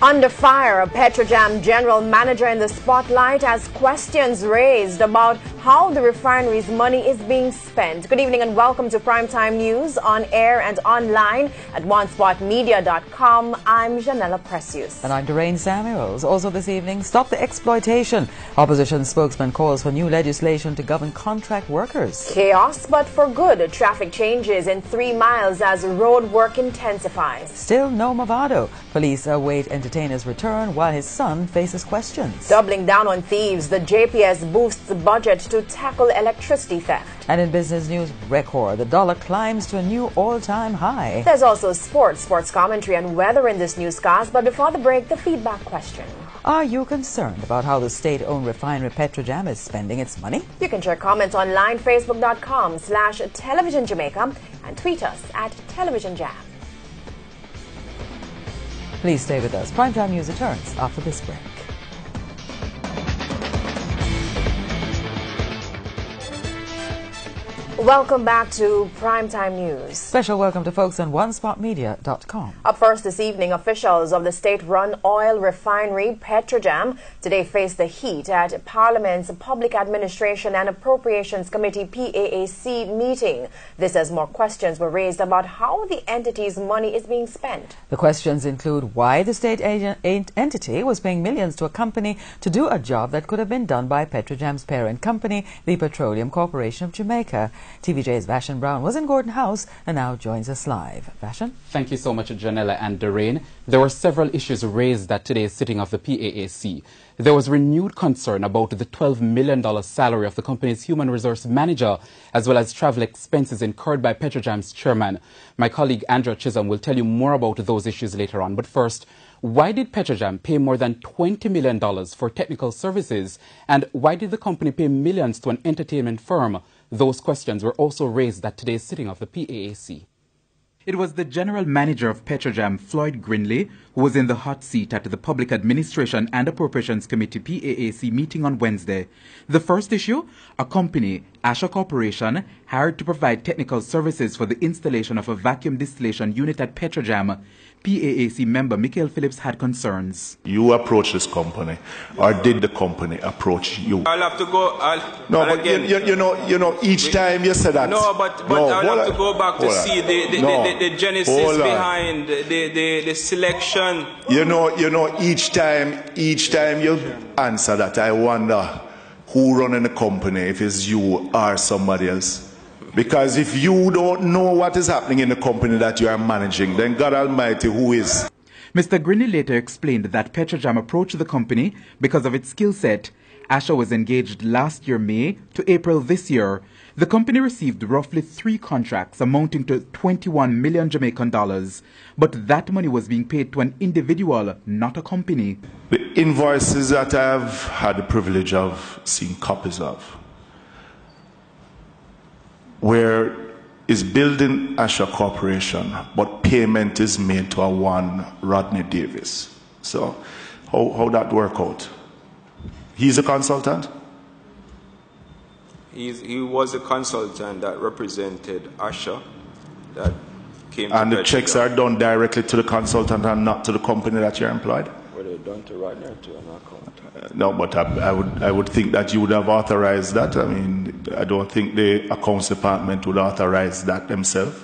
Under fire, a Petrojam general manager in the spotlight as questions raised about how the refinery's money is being spent. Good evening and welcome to Primetime News on air and online at onespotmedia.com. I'm Janella Precious. And I'm Doreen Samuels. Also this evening, stop the exploitation. Opposition spokesman calls for new legislation to govern contract workers. Chaos, but for good. Traffic changes in 3 miles as road work intensifies. Still no Movado. Police await entertainer's return while his son faces questions. Doubling down on thieves, the JPS boosts the budget to tackle electricity theft. And in business news, record, the dollar climbs to a new all-time high. There's also sports commentary and weather in this newscast, but before the break, the feedback question. Are you concerned about how the state-owned refinery Petrojam is spending its money? You can share comments online, facebook.com/Television Jamaica, and tweet us at Television Jam. Please stay with us. Primetime News returns after this break. Welcome back to Primetime News. Special welcome to folks on onespotmedia.com. Up first this evening, officials of the state-run oil refinery Petrojam today faced the heat at Parliament's Public Administration and Appropriations Committee PAAC meeting. This as more questions were raised about how the entity's money is being spent. The questions include why the state entity was paying millions to a company to do a job that could have been done by Petrojam's parent company, the Petroleum Corporation of Jamaica. TVJ's Vashon Brown was in Gordon House and now joins us live. Vashon? Thank you so much, Janella and Doreen. There were several issues raised at today's sitting of the PAAC. There was renewed concern about the $12 million salary of the company's human resource manager, as well as travel expenses incurred by Petrojam's chairman. My colleague Andrea Chisholm will tell you more about those issues later on. But first, why did Petrojam pay more than $20 million for technical services? And why did the company pay millions to an entertainment firm? Those questions were also raised at today's sitting of the PAAC. It was the general manager of Petrojam, Floyd Grinley, who was in the hot seat at the Public Administration and Appropriations Committee PAAC meeting on Wednesday. The first issue, a company, Asha Corporation, hired to provide technical services for the installation of a vacuum distillation unit at Petrojam. PAAC member Michael Phillips had concerns. You approached this company, or did the company approach you? I'll have to go. You know, each time you say that. No, but I'll have to go back to see the genesis behind the selection. You know, each time you answer that, I wonder who running the company, if it's you or somebody else. Because if you don't know what is happening in the company that you are managing, then God Almighty, who is? Mr. Grinley later explained that Petrojam approached the company because of its skill set. Asha was engaged last year May to April this year. The company received roughly 3 contracts amounting to 21 million Jamaican dollars. But that money was being paid to an individual, not a company. The invoices that I have had the privilege of seeing copies of, where is building Asha Corporation, but payment is made to a one Rodney Davis. So how that work out? He's a consultant? He was a consultant that represented Asha that came and to the checks are done directly to the consultant and not to the company that you're employed? Were they done to Rodney or to an account? No, but I would think that you would have authorized that. I mean, I don't think the accounts department would authorize that themselves.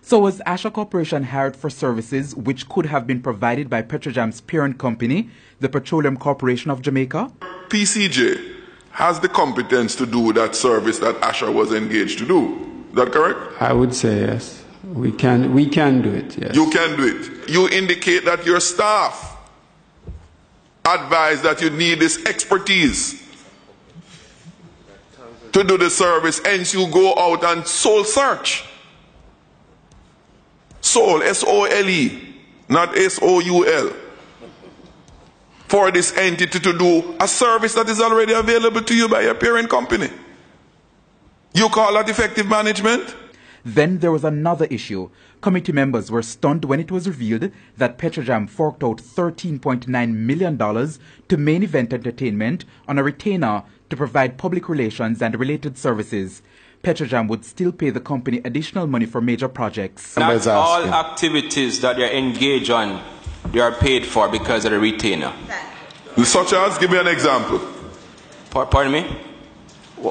So was Asha Corporation hired for services which could have been provided by Petrojam's parent company, the Petroleum Corporation of Jamaica? PCJ has the competence to do that service that Asha was engaged to do. Is that correct? I would say yes. We can do it, yes. You can do it. You indicate that your staff advise that you need this expertise to do the service, hence you go out and soul search. Soul, S-O-L-E, not S-O-U-L. For this entity to do a service that is already available to you by your parent company. You call that effective management? Then there was another issue. Committee members were stunned when it was revealed that Petrojam forked out $13.9 million to Main Event Entertainment on a retainer to provide public relations and related services. Petrojam would still pay the company additional money for major projects. Not all activities that you're engaged on they are paid for because of the retainer. Such as, give me an example. Pardon me?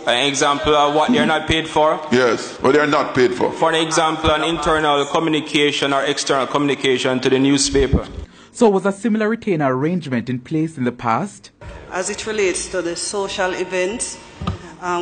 An example of what they're not paid for? Yes, what they're not paid for. For example, an internal communication or external communication to the newspaper. So was a similar retainer arrangement in place in the past? As it relates to the social events,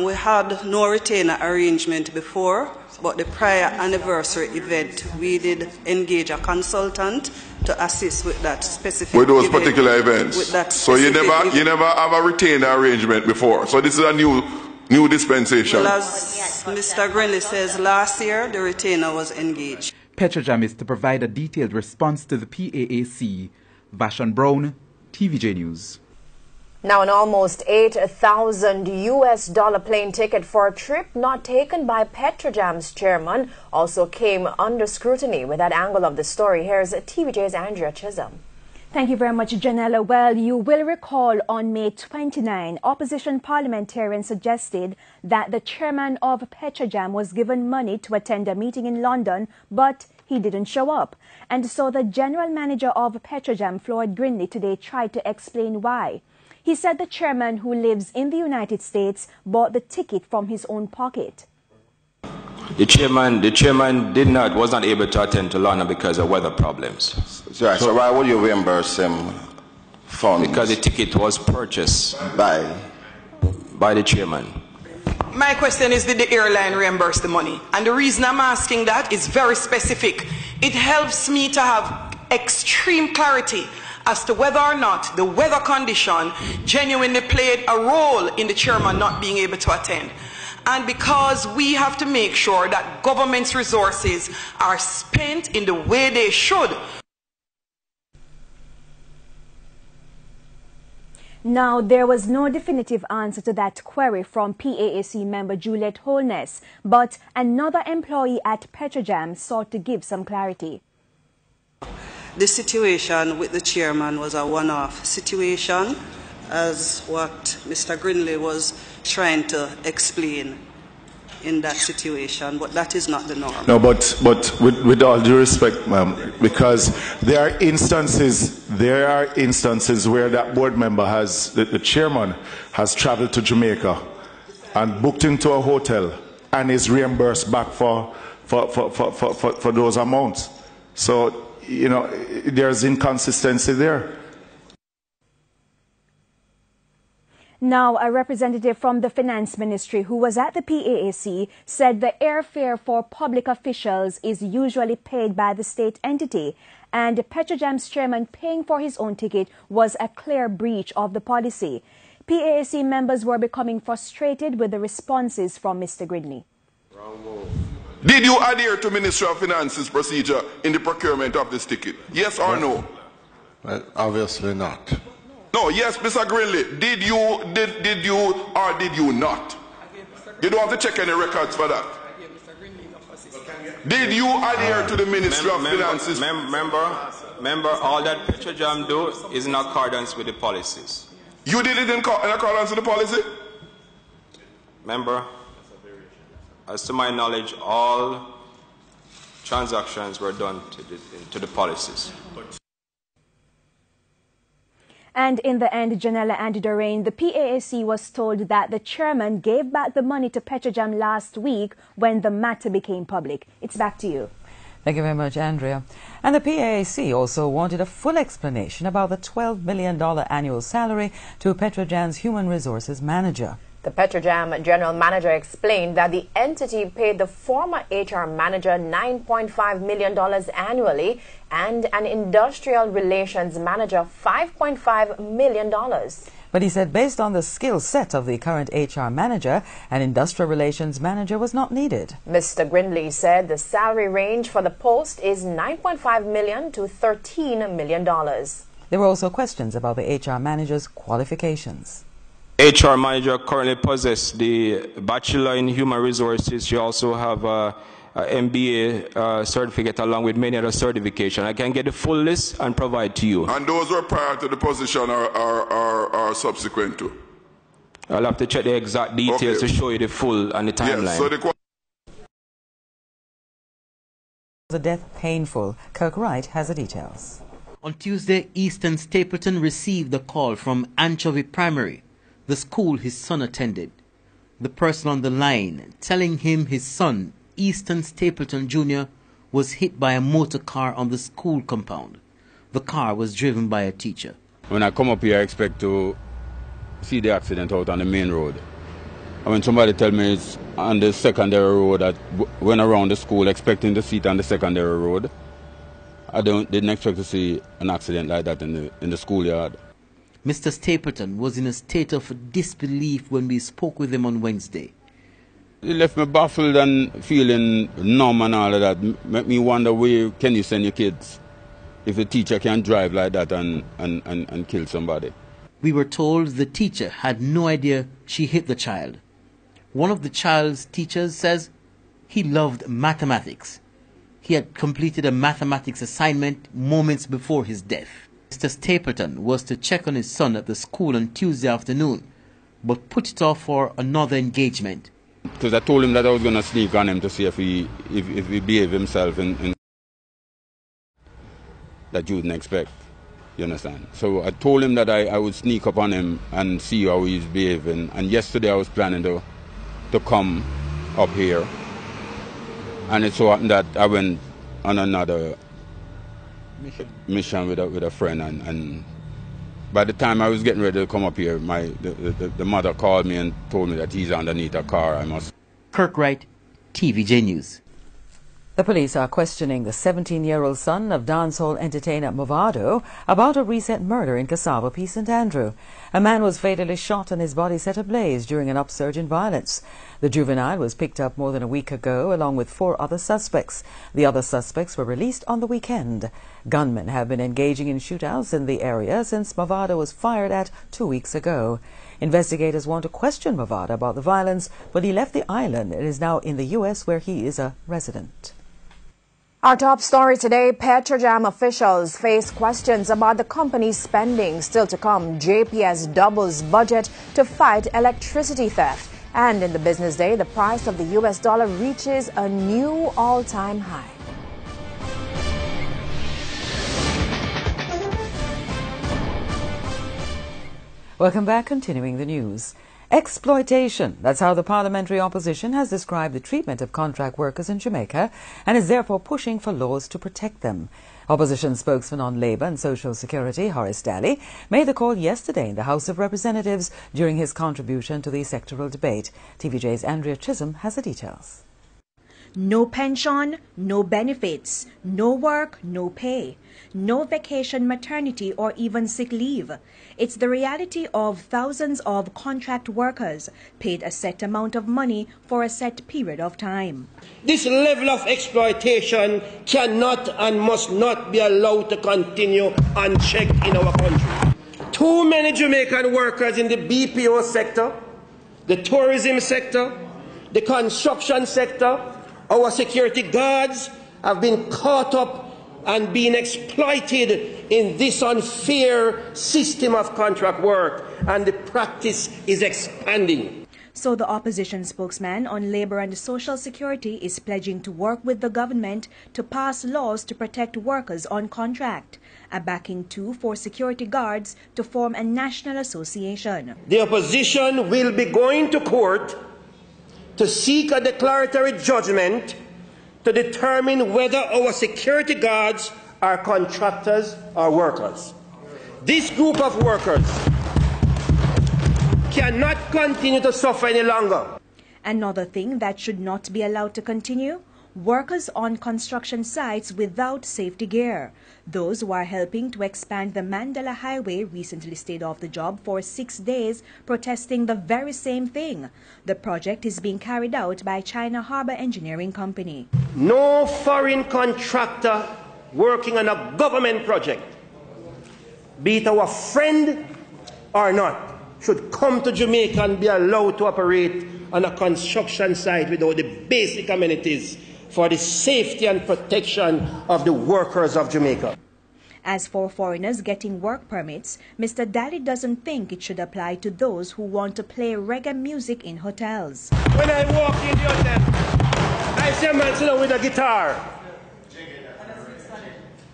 we had no retainer arrangement before, but the prior anniversary event, we did engage a consultant to assist with that specific with those event, particular events. With that so you never have a retainer arrangement before. So this is a new dispensation. Well, as Mr. Grinley says, last year the retainer was engaged. Petrojam is to provide a detailed response to the PAAC. Vashon Brown, TVJ News. Now, an almost $8,000 plane ticket for a trip not taken by Petrojam's chairman also came under scrutiny. With that angle of the story, here's TVJ's Andrea Chisholm. Thank you very much, Janella. Well, you will recall on May 29, opposition parliamentarians suggested that the chairman of Petrojam was given money to attend a meeting in London, but he didn't show up. And so the general manager of Petrojam, Floyd Grinley, today tried to explain why. He said the chairman, who lives in the United States, bought the ticket from his own pocket. The chairman was not able to attend to London because of weather problems. So why would you reimburse him funds? Because the ticket was purchased by the chairman. My question is, did the airline reimburse the money? And the reason I'm asking that is very specific. It helps me to have extreme clarity as to whether or not the weather condition genuinely played a role in the chairman not being able to attend. And because we have to make sure that government's resources are spent in the way they should. Now, there was no definitive answer to that query from PAAC member Juliet Holness, but another employee at Petrojam sought to give some clarity. The situation with the chairman was a one-off situation, as what Mr. Grinley was trying to explain in that situation, but that is not the norm. No, but with all due respect, ma'am, because there are instances where that board member the chairman has traveled to Jamaica and booked into a hotel and is reimbursed back for those amounts. So, you know, there's inconsistency there. Now, a representative from the Finance Ministry who was at the PAAC said the airfare for public officials is usually paid by the state entity, and Petrojam's chairman paying for his own ticket was a clear breach of the policy. PAAC members were becoming frustrated with the responses from Mr. Grinley. Did you adhere to Ministry of Finance's procedure in the procurement of this ticket? Yes or no? Well, obviously not. No, yes, Mr. Grinley, did you or did you not? You don't have to check any records for that. Did you adhere to the Ministry of Finance's? Member, all that Petrojam do is in accordance with the policies. You did it in accordance with the policy? Member, as to my knowledge, all transactions were done to the policies. And in the end, Janella and Doreen, the PAAC was told that the chairman gave back the money to Petrojam last week when the matter became public. It's back to you. Thank you very much, Andrea. And the PAAC also wanted a full explanation about the $12 million annual salary to Petrojam's human resources manager. The Petrojam general manager explained that the entity paid the former HR manager $9.5 million annually and an industrial relations manager $5.5 million. But he said based on the skill set of the current HR manager, an industrial relations manager was not needed. Mr. Grinley said the salary range for the post is $9.5 million to $13 million. There were also questions about the HR manager's qualifications. HR manager currently possesses the Bachelor in Human Resources. She also have a MBA certificate along with many other certifications. I can get the full list and provide to you. And those were prior to the position or subsequent to? I'll have to check the exact details to show you the full and the timeline. Yes, so the death painful. Kirk Wright has the details. On Tuesday, Eastern Stapleton received a call from Anchovy Primary, the school his son attended. The person on the line telling him his son, Eastern Stapleton Jr., was hit by a motor car on the school compound. The car was driven by a teacher. When I come up here, I expect to see the accident out on the main road. And when somebody tell me it's on the secondary road, I went around the school expecting to see it on the secondary road. I didn't expect to see an accident like that in the schoolyard. Mr. Stapleton was in a state of disbelief when we spoke with him on Wednesday. It left me baffled and feeling numb and all of that. Make me wonder, where can you send your kids if the teacher can drive like that and kill somebody? We were told the teacher had no idea she hit the child. One of the child's teachers says he loved mathematics. He had completed a mathematics assignment moments before his death. Mr. Stapleton was to check on his son at the school on Tuesday afternoon, but put it off for another engagement. Because I told him that I was going to sneak on him to see if he behaved himself in that you wouldn't expect, you understand? So I told him that I would sneak up on him and see how he's behaving. And yesterday I was planning to come up here. And it so happened that I went on another mission with a friend, and by the time I was getting ready to come up here, the mother called me and told me that he's underneath a car. Kirk Wright, TVJ News. The police are questioning the 17-year-old son of dancehall entertainer Movado about a recent murder in Cassava P. St. Andrew. A man was fatally shot and his body set ablaze during an upsurge in violence. The juvenile was picked up more than a week ago along with 4 other suspects. The other suspects were released on the weekend. Gunmen have been engaging in shootouts in the area since Movado was fired at 2 weeks ago. Investigators want to question Movado about the violence, but he left the island and is now in the U.S. where he is a resident. Our top story today, Petrojam officials face questions about the company's spending. Still to come, JPS doubles budget to fight electricity theft. And in the business day, the price of the US dollar reaches a new all-time high. Welcome back, continuing the news. Exploitation. That's how the parliamentary opposition has described the treatment of contract workers in Jamaica and is therefore pushing for laws to protect them. Opposition spokesman on Labour and Social Security, Horace Daly, made the call yesterday in the House of Representatives during his contribution to the sectoral debate. TVJ's Andrea Chisholm has the details. No pension, no benefits, no work, no pay, no vacation, maternity, or even sick leave. It's the reality of thousands of contract workers paid a set amount of money for a set period of time. This level of exploitation cannot and must not be allowed to continue unchecked in our country. Too many Jamaican workers in the BPO sector, the tourism sector, the construction sector, our security guards have been caught up and being exploited in this unfair system of contract work, and the practice is expanding. So the opposition spokesman on Labour and Social Security is pledging to work with the government to pass laws to protect workers on contract, a backing too for security guards to form a national association. The opposition will be going to court to seek a declaratory judgment to determine whether our security guards are contractors or workers. This group of workers cannot continue to suffer any longer. Another thing that should not be allowed to continue: workers on construction sites without safety gear. Those who are helping to expand the Mandela Highway recently stayed off the job for 6 days, protesting the very same thing. The project is being carried out by China Harbour Engineering Company. No foreign contractor working on a government project, be it our friend or not, should come to Jamaica and be allowed to operate on a construction site without the basic amenities for the safety and protection of the workers of Jamaica. As for foreigners getting work permits, Mr. Daly doesn't think it should apply to those who want to play reggae music in hotels. When I walk in the hotel, I see a man sitting with a guitar.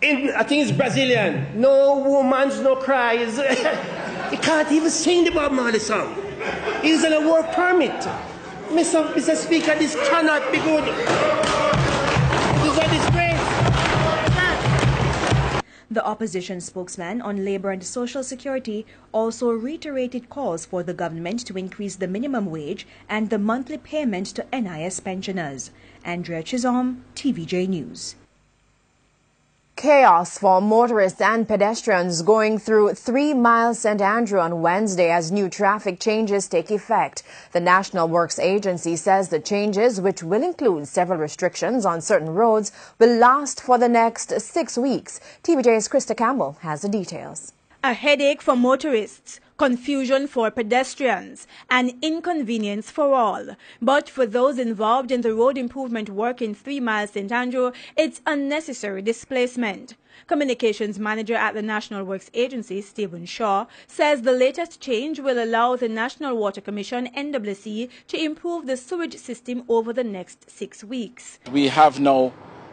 I think it's Brazilian. No woman's no cries. You can't even sing the Bob Marley song. He's on a work permit. Mr. Speaker, this cannot be good. It is a disgrace. The opposition spokesman on Labour and Social Security also reiterated calls for the government to increase the minimum wage and the monthly payment to NIS pensioners. Andrea Chisholm, TVJ News. Chaos for motorists and pedestrians going through 3 Mile St. Andrew on Wednesday as new traffic changes take effect. The National Works Agency says the changes, which will include several restrictions on certain roads, will last for the next 6 weeks. TVJ's Krista Campbell has the details. A headache for motorists, confusion for pedestrians, and inconvenience for all. But for those involved in the road improvement work in 3 Mile St. Andrew, it's unnecessary displacement. Communications manager at the National Works Agency, Stephen Shaw, says the latest change will allow the National Water Commission, NWC, to improve the sewage system over the next 6 weeks. We have now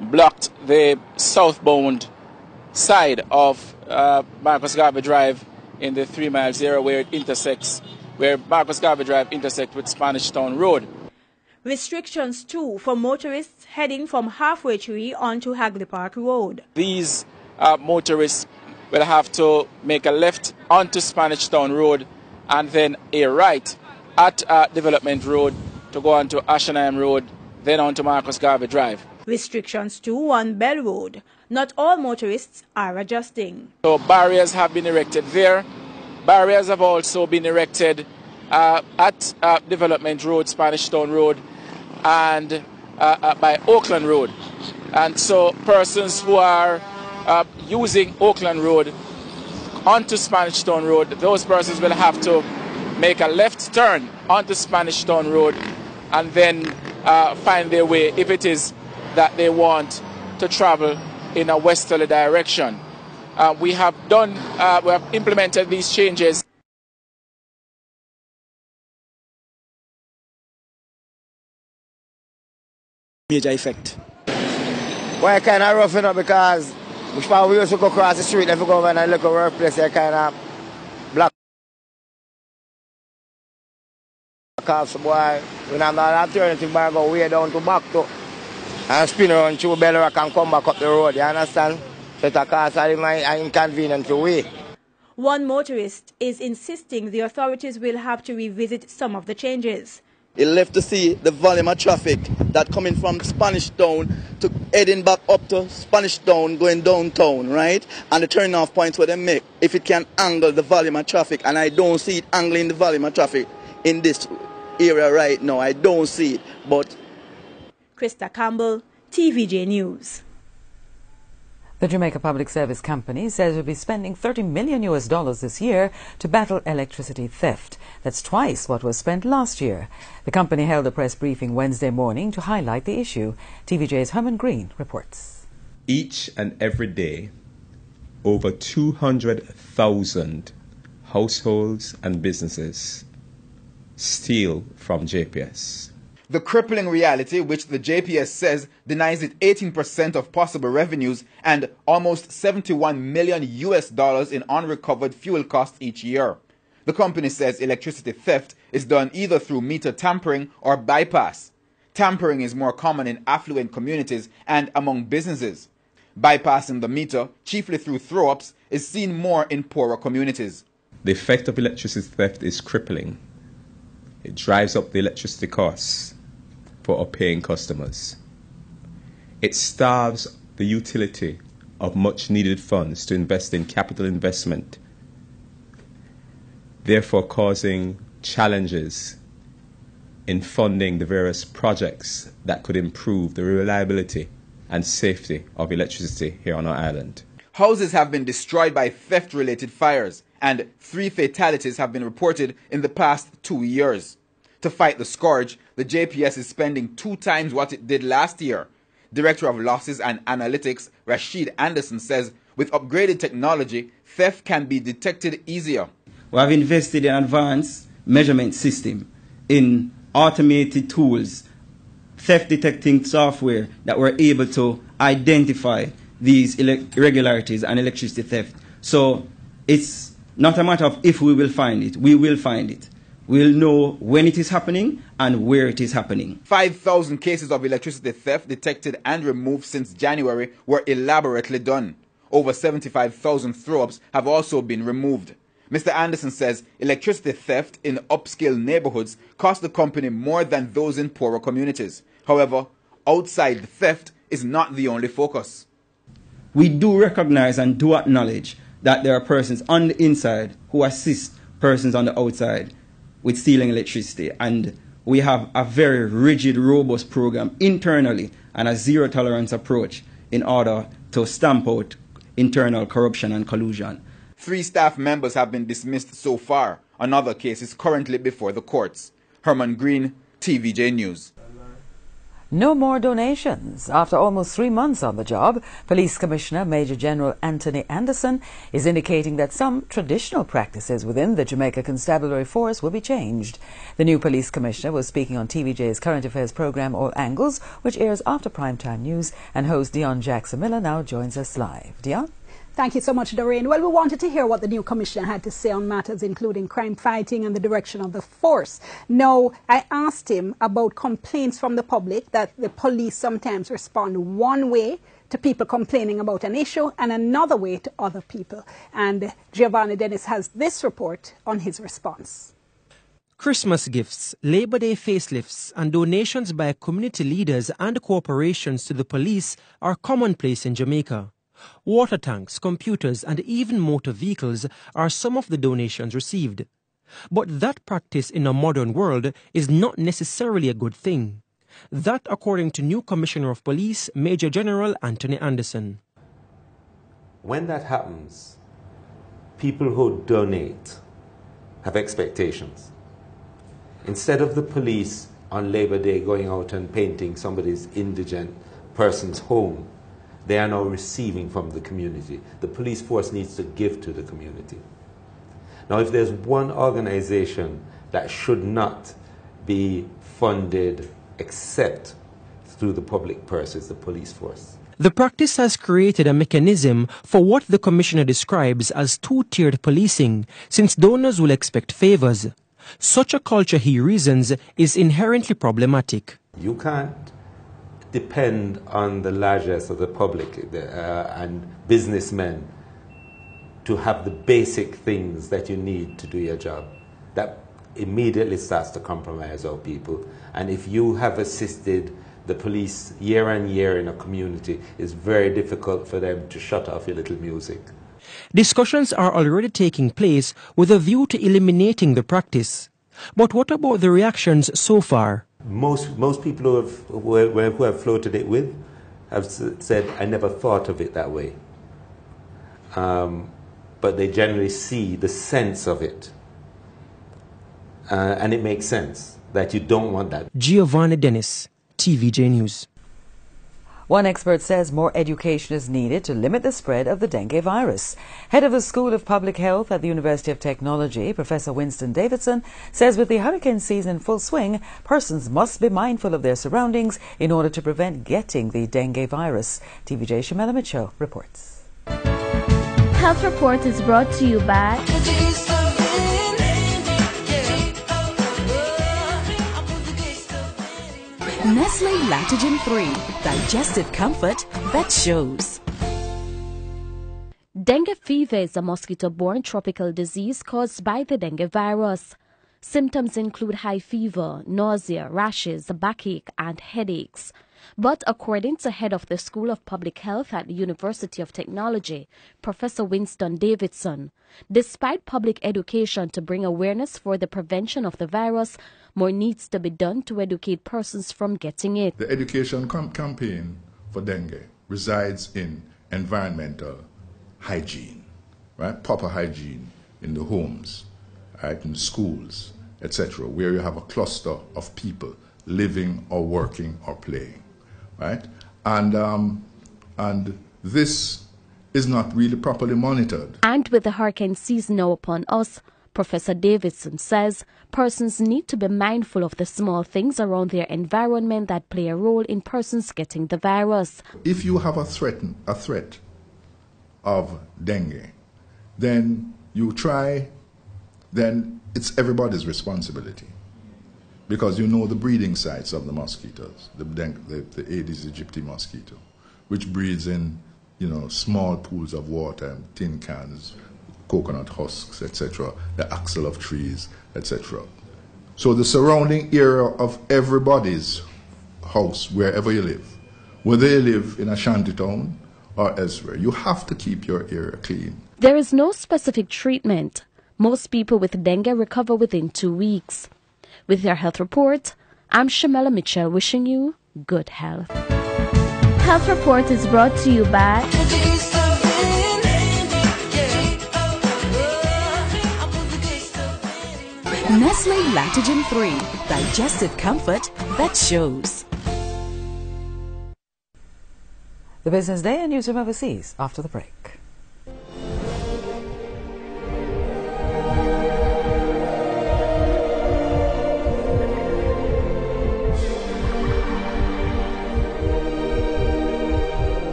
blocked the southbound side of Marcus Garvey Drive in the 3 Mile area where Marcus Garvey Drive intersects with Spanish Town Road. Restrictions too for motorists heading from Halfway Tree onto Hagley Park Road. These motorists will have to make a left onto Spanish Town Road and then a right at Development Road to go onto Ashenheim Road, then onto Marcus Garvey Drive. Restrictions too on Bell Road. Not all motorists are adjusting. So barriers have been erected there. Barriers have also been erected at Development Road, Spanish Town Road, and by Oakland Road. And so persons who are using Oakland Road onto Spanish Town Road, those persons will have to make a left turn onto Spanish Town Road and then find their way, if it is that they want to travel in a westerly direction. We have implemented these changes. Major effect. Well, kind of rough, you know, because we used to go across the street and we go over and look at workplace, they kind of block off some boy. When I'm not alternative, but I go way down to back to and spin around through Bell Rock and come back up the road, you understand? So it causes an inconvenience to wait. One motorist is insisting the authorities will have to revisit some of the changes. He left to see the volume of traffic that coming from Spanish Town to heading back up to Spanish Town, going downtown, right? And the turning off points where they make, if it can angle the volume of traffic, and I don't see it angling the volume of traffic in this area right now. I don't see it, but... Krista Campbell, TVJ News. The Jamaica Public Service Company says it will be spending $30 million this year to battle electricity theft. That's twice what was spent last year. The company held a press briefing Wednesday morning to highlight the issue. TVJ's Herman Green reports. Each and every day, over 200,000 households and businesses steal from JPS. The crippling reality, which the JPS says denies it 18% of possible revenues and almost $71 million in unrecovered fuel costs each year. The company says electricity theft is done either through meter tampering or bypass. Tampering is more common in affluent communities and among businesses. Bypassing the meter, chiefly through throw-ups, is seen more in poorer communities. The effect of electricity theft is crippling. It drives up the electricity costs for our paying customers. It starves the utility of much needed funds to invest in capital investment, therefore causing challenges in funding the various projects that could improve the reliability and safety of electricity here on our island. Houses have been destroyed by theft-related fires, and 3 fatalities have been reported in the past 2 years. To fight the scourge, the JPS is spending 2 times what it did last year. Director of Losses and Analytics, Rashid Anderson, says with upgraded technology, theft can be detected easier. We have invested in advanced measurement system, in automated tools, theft detecting software that were able to identify these irregularities and electricity theft. So it's not a matter of if we will find it. We will find it. We'll know when it is happening and where it is happening. 5,000 cases of electricity theft detected and removed since January were elaborately done. Over 75,000 throw-ups have also been removed. Mr. Anderson says electricity theft in upscale neighborhoods cost the company more than those in poorer communities. However, outside the theft is not the only focus. We do recognize and do acknowledge that there are persons on the inside who assist persons on the outside with stealing electricity, and we have a very rigid, robust program internally and a zero-tolerance approach in order to stamp out internal corruption and collusion. 3 staff members have been dismissed so far. Another case is currently before the courts. Herman Green, TVJ News. No more donations. After almost 3 months on the job, Police Commissioner Major General Anthony Anderson is indicating that some traditional practices within the Jamaica Constabulary Force will be changed. The new Police Commissioner was speaking on TVJ's current affairs program All Angles, which airs after primetime news, and host Dion Jackson-Miller now joins us live. Dion? Thank you so much, Doreen. Well, we wanted to hear what the new commissioner had to say on matters including crime fighting and the direction of the force. Now, I asked him about complaints from the public that the police sometimes respond one way to people complaining about an issue and another way to other people. And Giovanni Dennis has this report on his response. Christmas gifts, Labor Day facelifts and donations by community leaders and corporations to the police are commonplace in Jamaica. Water tanks, computers and even motor vehicles are some of the donations received. But that practice in a modern world is not necessarily a good thing. That according to new Commissioner of Police, Major General Anthony Anderson. When that happens, people who donate have expectations. Instead of the police on Labor Day going out and painting somebody's indigent person's home, they are now receiving from the community. The police force needs to give to the community. Now, if there's one organization that should not be funded except through the public purse, it's the police force. The practice has created a mechanism for what the Commissioner describes as two-tiered policing, since donors will expect favors. Such a culture, he reasons, is inherently problematic. You can't depend on the largesse of the public and businessmen to have the basic things that you need to do your job. That immediately starts to compromise our people. And if you have assisted the police year on year in a community, it's very difficult for them to shut off your little music. Discussions are already taking place with a view to eliminating the practice. But what about the reactions so far? Most people who have floated it with have said, I never thought of it that way. But they generally see the sense of it. And it makes sense that you don't want that. Giovanni Dennis, TVJ News. One expert says more education is needed to limit the spread of the dengue virus. Head of the School of Public Health at the University of Technology, Professor Winston Davidson, says with the hurricane season in full swing, persons must be mindful of their surroundings in order to prevent getting the dengue virus. TVJ Shamela Mitchell reports. Health Report is brought to you by Nestle Lactogen 3, digestive comfort that shows. Dengue fever is a mosquito-borne tropical disease caused by the dengue virus. Symptoms include high fever, nausea, rashes, backache, and headaches. But according to head of the School of Public Health at the University of Technology, Professor Winston Davidson, despite public education to bring awareness for the prevention of the virus, more needs to be done to educate persons from getting it. The education campaign for dengue resides in environmental hygiene, right? Proper hygiene in the homes, right? In the schools, etc., where you have a cluster of people living or working or playing, right? And this is not really properly monitored. And with the hurricane season now upon us, Professor Davidson says persons need to be mindful of the small things around their environment that play a role in persons getting the virus. If you have a threat of dengue, then it's everybody's responsibility, because you know the breeding sites of the mosquitoes, the Aedes aegypti mosquito, which breeds in small pools of water, tin cans, coconut husks, etc., the axle of trees, etc. So the surrounding area of everybody's house, wherever you live, whether you live in a shanty town or elsewhere, you have to keep your area clean. There is no specific treatment. Most people with dengue recover within 2 weeks. With your health report, I'm Shamela Mitchell wishing you good health. Health Report is brought to you by Nestle Lactogen 3, digestive comfort that shows. The Business Day and news from overseas after the break.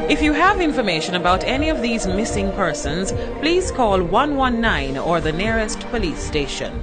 If you have information about any of these missing persons, please call 119 or the nearest police station.